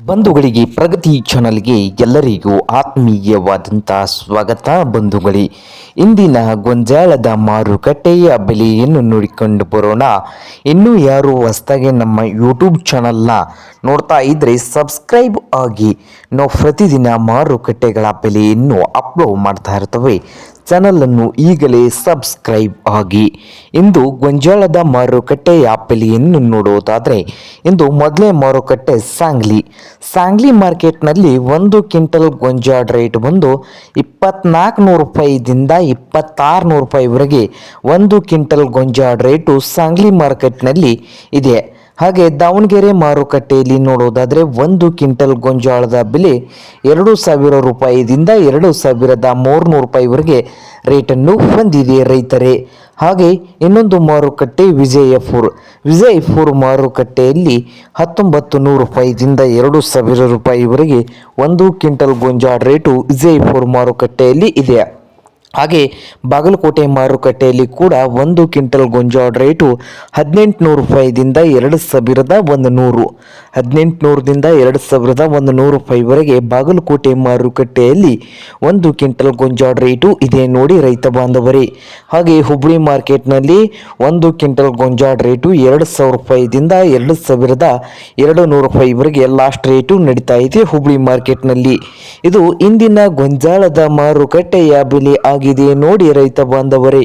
ಬಂಧುಗಳಿಗೆ ಪ್ರಗತಿ ಚಾನಲ್ಗೆ ಎಲ್ಲರಿಗೂ ಆತ್ಮೀಯವಾದಂಥ ಸ್ವಾಗತ. ಬಂಧುಗಳೇ, ಇಂದಿನ ಗೊಂಜಾಳದ ಮಾರುಕಟ್ಟೆಯ ಬೆಲೆಯನ್ನು ನೋಡಿಕೊಂಡು ಬರೋಣ. ಇನ್ನೂ ಯಾರು ಹೊಸದಾಗಿ ನಮ್ಮ ಯೂಟ್ಯೂಬ್ ಚಾನಲ್ನ ನೋಡ್ತಾ ಇದ್ದರೆ ಸಬ್ಸ್ಕ್ರೈಬ್ ಆಗಿ. ನಾವು ಪ್ರತಿದಿನ ಮಾರುಕಟ್ಟೆಗಳ ಬೆಲೆಯನ್ನು ಅಪ್ಲೋಡ್ ಮಾಡ್ತಾ ಇರ್ತವೆ. ಚಾನಲನ್ನು ಈಗಲೇ ಸಬ್ಸ್ಕ್ರೈಬ್ ಆಗಿ. ಇಂದು ಗೊಂಜಾಳದ ಮಾರುಕಟ್ಟೆಯ ಬೆಲೆಯನ್ನು ನೋಡುವುದಾದರೆ, ಇಂದು ಮೊದಲೇ ಮಾರುಕಟ್ಟೆ ಸಾಂಗ್ಲಿ ಮಾರ್ಕೆಟ್ನಲ್ಲಿ 1 ಕ್ವಿಂಟಲ್ ಗೊಂಜಾಳ ರೇಟ್ ಬಂದು 2400 ರೂಪಾಯಿದಿಂದ 2600 ರೂಪಾಯಿವರೆಗೆ 1 ಕ್ವಿಂಟಲ್ ಗೊಂಜಾಳ ರೇಟು ಸಾಂಗ್ಲಿ ಮಾರ್ಕೆಟ್ನಲ್ಲಿ ಇದೆ. ಹಾಗೆ ದಾವಣಗೆರೆ ಮಾರುಕಟ್ಟೆಯಲ್ಲಿ ನೋಡೋದಾದರೆ 1 ಕ್ವಿಂಟಲ್ ಗೊಂಜಾಳದ ಬೆಲೆ 2000 ರೂಪಾಯಿದಿಂದ 2300 ರೂಪಾಯಿವರೆಗೆ ರೇಟನ್ನು ಹೊಂದಿದೆ ರೈತರೇ. ಹಾಗೆ ಇನ್ನೊಂದು ಮಾರುಕಟ್ಟೆ ವಿಜಯಪುರ ಮಾರುಕಟ್ಟೆಯಲ್ಲಿ 1900 ರೂಪಾಯಿದಿಂದ 2000 ರೂಪಾಯಿವರೆಗೆ 1 ಕ್ವಿಂಟಲ್ ಗೊಂಜಾಳ ರೇಟು ವಿಜಯಪುರ ಮಾರುಕಟ್ಟೆಯಲ್ಲಿ ಇದೆ. ಹಾಗೆ ಬಾಗಲಕೋಟೆ ಮಾರುಕಟ್ಟೆಯಲ್ಲಿ ಕೂಡ 1 ಕ್ವಿಂಟಲ್ ಗೊಂಜಾಳ ರೇಟು 1800 ರೂಪಾಯಿದಿಂದ 2100 1800ದಿಂದ 2100 ರೂಪಾಯಿವರೆಗೆ ಬಾಗಲಕೋಟೆ ಮಾರುಕಟ್ಟೆಯಲ್ಲಿ 1 ಕ್ವಿಂಟಲ್ ಗೊಂಜಾಳ ರೇಟು ಇದೆ ನೋಡಿ ರೈತ ಬಾಂಧವರೇ. ಹಾಗೆ ಹುಬ್ಬಳ್ಳಿ ಮಾರ್ಕೆಟ್ನಲ್ಲಿ 1 ಕ್ವಿಂಟಲ್ ಗೊಂಜಾಳ ರೇಟು 2000 ರೂಪಾಯಿದಿಂದ 2200 ರೂಪಾಯಿವರೆಗೆ ಲಾಸ್ಟ್ ರೇಟು ನಡೀತಾ ಇದೆ ಹುಬ್ಬಳ್ಳಿ ಮಾರ್ಕೆಟ್ನಲ್ಲಿ. ಇದು ಇಂದಿನ ಗೊಂಜಾಳದ ಮಾರುಕಟ್ಟೆಯ ಬೆಲೆ ಆಗಿದೆ ನೋಡಿ ರೈತ ಬಾಂಧವರೇ.